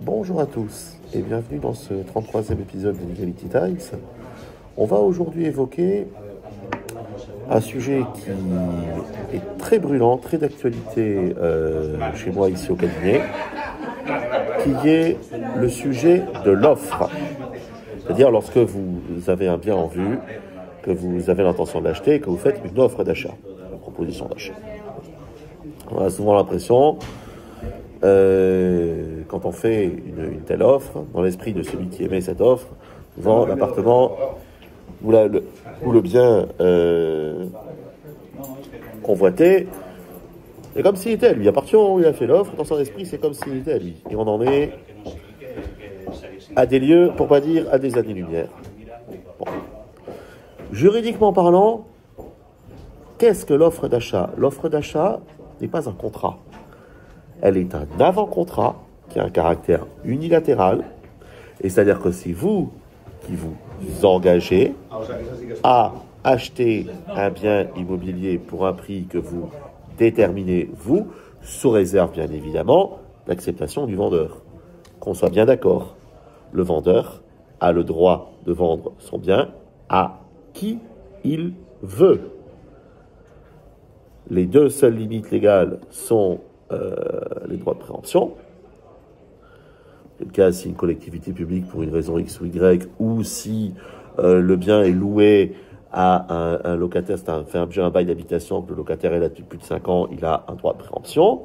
Bonjour à tous et bienvenue dans ce 33e épisode de Legality Times. On va aujourd'hui évoquer un sujet qui est très brûlant, très d'actualité chez moi ici au cabinet, qui est le sujet de l'offre. C'est-à-dire lorsque vous avez un bien en vue, que vous avez l'intention de l'acheter et que vous faites une offre d'achat, une proposition d'achat. On a souvent l'impression, quand on fait une telle offre, dans l'esprit de celui qui émet cette offre, vend l'appartement ou le bien convoité, c'est comme s'il était à lui. À partir du moment où il a fait l'offre, dans son esprit, c'est comme s'il était à lui. Et on en est à des lieux, pour pas dire à des années-lumière. Bon. Juridiquement parlant, qu'est-ce que l'offre d'achat ? L'offre d'achat n'est pas un contrat. Elle est un avant-contrat qui a un caractère unilatéral. Et c'est-à-dire que c'est vous qui vous engagez à acheter un bien immobilier pour un prix que vous déterminez, vous, sous réserve bien évidemment l'acceptation du vendeur. Qu'on soit bien d'accord, le vendeur a le droit de vendre son bien à qui il veut. Les deux seules limites légales sont les droits de préemption. Le cas si une collectivité publique pour une raison X ou Y, ou si le bien est loué à un locataire, c'est un bail d'habitation, que le locataire est là depuis plus de 5 ans, il a un droit de préemption.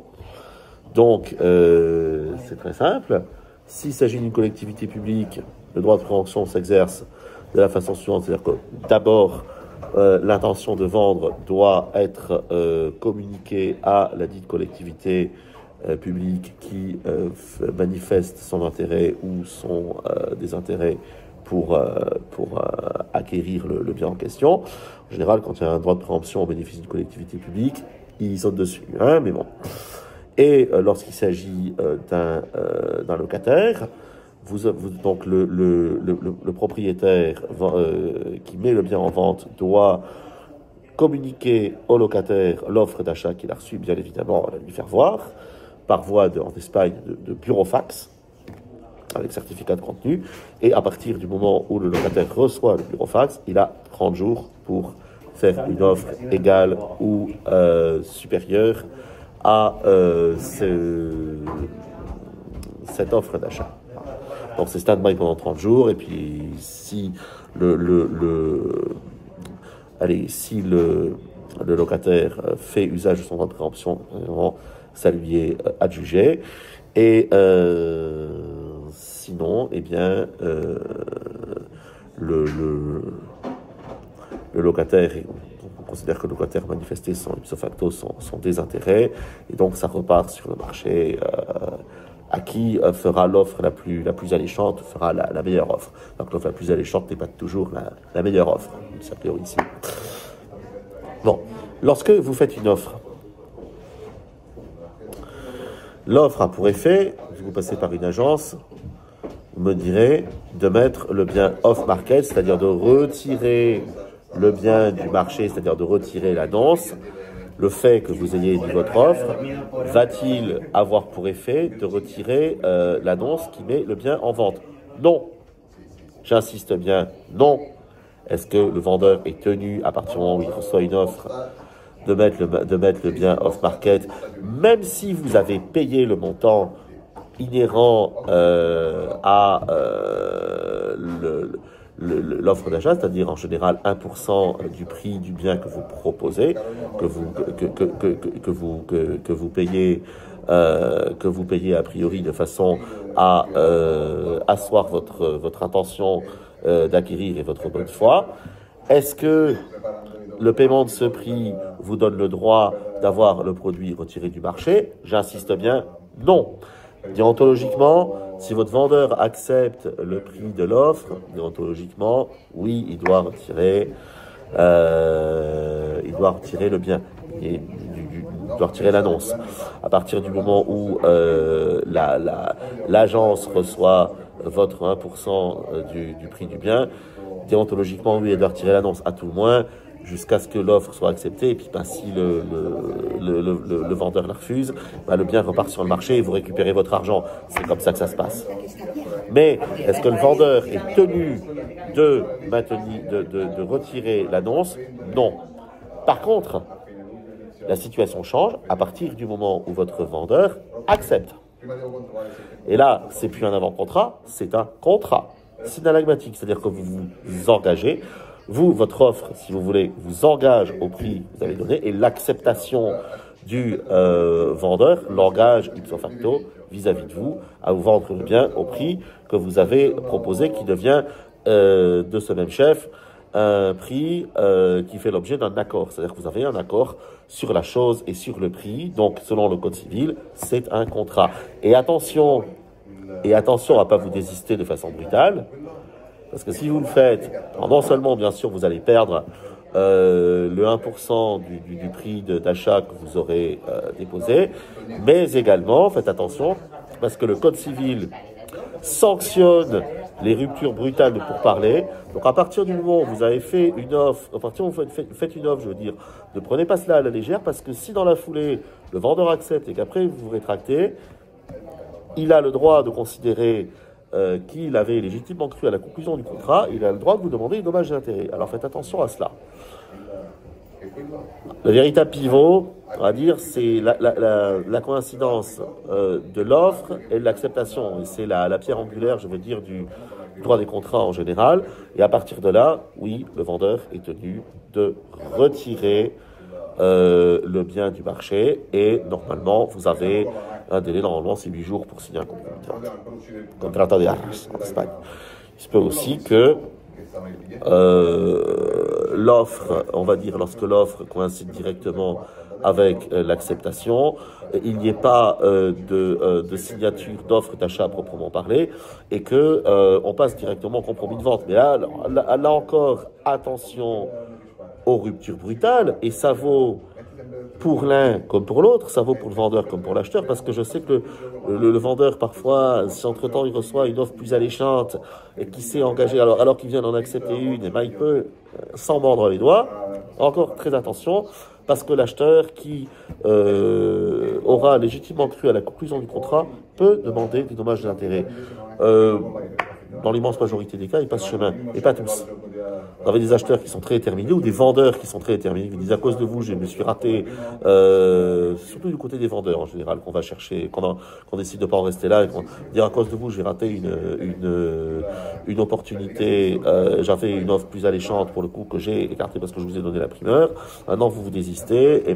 Donc, c'est très simple. S'il s'agit d'une collectivité publique, le droit de préemption s'exerce de la façon suivante, c'est-à-dire que d'abord, l'intention de vendre doit être communiquée à la dite collectivité publique qui manifeste son intérêt ou son désintérêt pour acquérir le bien en question. En général, quand il y a un droit de préemption au bénéfice d'une collectivité publique, ils sautent dessus, hein, mais bon. Et lorsqu'il s'agit d'un locataire, donc le propriétaire qui met le bien en vente doit communiquer au locataire l'offre d'achat qu'il a reçue, bien évidemment, lui faire voir, par voie en Espagne de burofax, avec certificat de contenu, et à partir du moment où le locataire reçoit le burofax, il a 30 jours pour faire une offre égale ou supérieure à cette offre d'achat. Donc c'est stand-by pendant 30 jours, et puis si le locataire fait usage de son droit de préemption, ça lui est adjugé. Et sinon, eh bien, le locataire, on considère que le locataire a manifesté ipso facto son désintérêt, et donc ça repart sur le marché. À qui fera l'offre la plus alléchante, fera la meilleure offre. Donc l'offre la plus alléchante n'est pas toujours la meilleure offre, ça priori ici. Bon, lorsque vous faites une offre, l'offre a pour effet, si vous passez par une agence, vous me direz de mettre le bien off-market, c'est-à-dire de retirer le bien du marché, c'est-à-dire de retirer l'annonce. Le fait que vous ayez dit votre offre, va-t-il avoir pour effet de retirer l'annonce qui met le bien en vente ? Non. J'insiste bien, non. Est-ce que le vendeur est tenu, à partir du moment où il reçoit une offre, de mettre le bien off-market, même si vous avez payé le montant inhérent à l'offre d'achat, c'est-à-dire en général 1% du prix du bien que vous proposez, que vous payez a priori de façon à asseoir votre intention d'acquérir et votre bonne foi. Est-ce que le paiement de ce prix vous donne le droit d'avoir le produit retiré du marché ? J'insiste bien, non. Déontologiquement, si votre vendeur accepte le prix de l'offre, déontologiquement, oui, il doit retirer le bien, il doit retirer l'annonce. À partir du moment où l'agence reçoit votre 1% du prix du bien, déontologiquement, oui, elle doit retirer l'annonce. À tout le moins, jusqu'à ce que l'offre soit acceptée. Et puis, ben, si le vendeur la refuse, ben, le bien repart sur le marché et vous récupérez votre argent. C'est comme ça que ça se passe. Mais est-ce que le vendeur est tenu de maintenir, de retirer l'annonce? Non. Par contre, la situation change à partir du moment où votre vendeur accepte. Et là, c'est plus un avant-contrat, c'est un contrat synalagmatique, c'est-à-dire que vous vous engagez, vous, votre offre, si vous voulez, vous engage au prix que vous avez donné, et l'acceptation du vendeur l'engage ipso facto vis-à-vis de vous à vous vendre le bien au prix que vous avez proposé, qui devient de ce même chef un prix qui fait l'objet d'un accord. C'est-à-dire que vous avez un accord sur la chose et sur le prix. Donc, selon le Code civil, c'est un contrat. Et attention à ne pas vous désister de façon brutale, parce que si vous le faites, non seulement, bien sûr, vous allez perdre le 1% du prix d'achat que vous aurez déposé, mais également, faites attention, parce que le Code civil sanctionne les ruptures brutales de pourparlers. Donc, à partir du moment où vous avez fait une offre, à partir du moment où vous faites une offre, je veux dire, ne prenez pas cela à la légère, parce que si dans la foulée, le vendeur accepte et qu'après vous vous rétractez, il a le droit de considérer qu'il avait légitimement cru à la conclusion du contrat, il a le droit de vous demander un dommage d'intérêt. Alors, faites attention à cela. Le véritable pivot, on va dire, c'est la coïncidence de l'offre et de l'acceptation. Et c'est la pierre angulaire, je veux dire, du droit des contrats en général. Et à partir de là, oui, le vendeur est tenu de retirer le bien du marché. Et normalement, vous avez un délai, normalement, c'est 8 jours pour signer un compromis de vente. Contrato de arras en Espagne. Il se peut aussi que l'offre, on va dire, lorsque l'offre coïncide directement avec l'acceptation, il n'y ait pas de signature d'offre d'achat à proprement parler, et que on passe directement au compromis de vente. Mais là encore, attention aux ruptures brutales, et ça vaut pour l'un comme pour l'autre, ça vaut pour le vendeur comme pour l'acheteur, parce que je sais que le vendeur, parfois, si entre-temps il reçoit une offre plus alléchante et qui s'est engagé, alors qu'il vient d'en accepter une, et ben, il peut s'en mordre les doigts. Encore très attention, parce que l'acheteur qui aura légitimement cru à la conclusion du contrat peut demander des dommages d'intérêt. Dans l'immense majorité des cas, ils passent chemin, et pas tous. Vous avez des acheteurs qui sont très déterminés, ou des vendeurs qui sont très déterminés, qui disent à cause de vous, je me suis raté, surtout du côté des vendeurs en général, qu'on va chercher, qu'on décide de pas en rester là, et qu'on dit à cause de vous, j'ai raté une opportunité, j'avais une offre plus alléchante pour le coup que j'ai écartée parce que je vous ai donné la primeur, maintenant vous vous désistez, et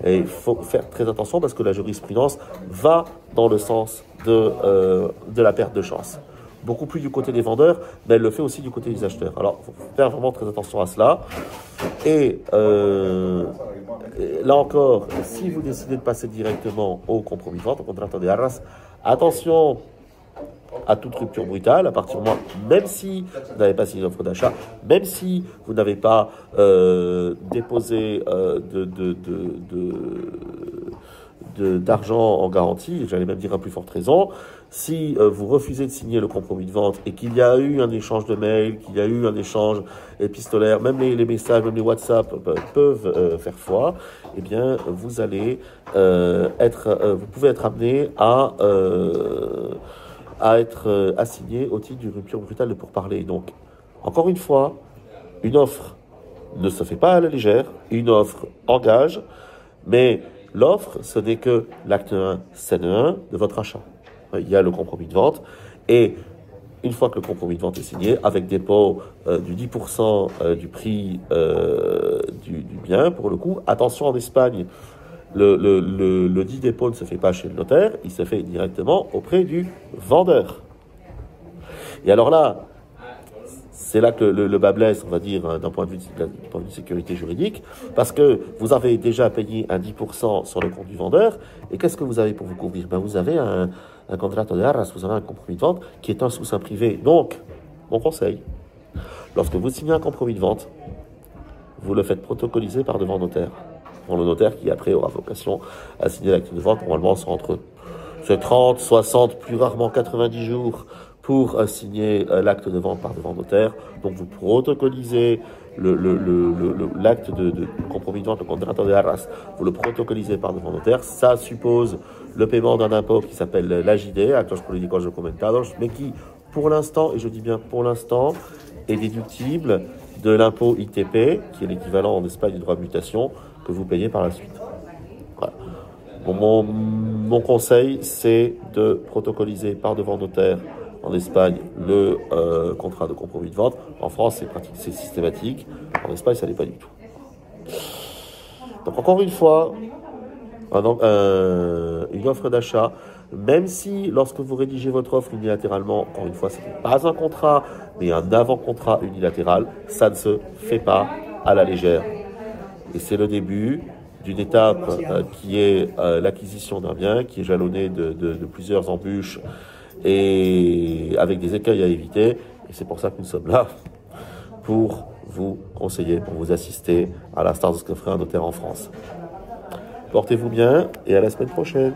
il faut faire très attention parce que la jurisprudence va dans le sens de la perte de chance. Beaucoup plus du côté des vendeurs, mais elle le fait aussi du côté des acheteurs. Alors, il faut faire vraiment très attention à cela. Et là encore, si vous décidez de passer directement au compromis de vente, au contrato de arras, attention à toute rupture brutale, à partir du moment, même si vous n'avez pas signé d'offre d'achat, même si vous n'avez pas déposé d'argent en garantie, j'allais même dire à plus forte raison, si vous refusez de signer le compromis de vente et qu'il y a eu un échange de mails, qu'il y a eu un échange épistolaire, même les messages, même les WhatsApp peuvent faire foi, eh bien vous allez vous pouvez être amené à être assigné au titre d'une rupture brutale de pourparlers. Donc, encore une fois, une offre ne se fait pas à la légère, une offre engage, mais l'offre, ce n'est que l'acte 1, scène 1 de votre achat. Il y a le compromis de vente, et une fois que le compromis de vente est signé, avec dépôt du 10% du prix du bien, pour le coup, attention en Espagne, le dit dépôt ne se fait pas chez le notaire, il se fait directement auprès du vendeur. Et alors là, c'est là que le bas blesse, on va dire, d'un point de vue de sécurité juridique, parce que vous avez déjà payé un 10% sur le compte du vendeur, et qu'est-ce que vous avez pour vous couvrir? Ben, vous avez un contrato de arras, vous avez un compromis de vente qui est un sous-seing privé. Donc, mon conseil, lorsque vous signez un compromis de vente, vous le faites protocoliser par devant notaire. Pour le notaire qui après aura vocation à signer l'acte de vente, normalement c'est entre 30, 60, plus rarement 90 jours pour signer l'acte de vente par devant notaire. Donc vous protocolisez l'acte de compromis de vente, le contrato de arras, vous le protocolisez par devant notaire. Ça suppose le paiement d'un impôt qui s'appelle l'AJD, actos políticos documentados, mais qui, pour l'instant, et je dis bien pour l'instant, est déductible de l'impôt ITP, qui est l'équivalent en Espagne du droit de mutation, que vous payez par la suite. Voilà. Bon, mon conseil, c'est de protocoliser par devant notaire en Espagne le contrat de compromis de vente. En France, c'est pratique, c'est systématique. En Espagne, ça n'est pas du tout. Donc encore une fois, une offre d'achat, même si lorsque vous rédigez votre offre unilatéralement, encore une fois, ce n'est pas un contrat, mais un avant-contrat unilatéral, ça ne se fait pas à la légère. Et c'est le début d'une étape qui est l'acquisition d'un bien, qui est jalonnée de plusieurs embûches et avec des écueils à éviter. Et c'est pour ça que nous sommes là, pour vous conseiller, pour vous assister, à l'instar de ce que ferait un notaire en France. Portez-vous bien et à la semaine prochaine.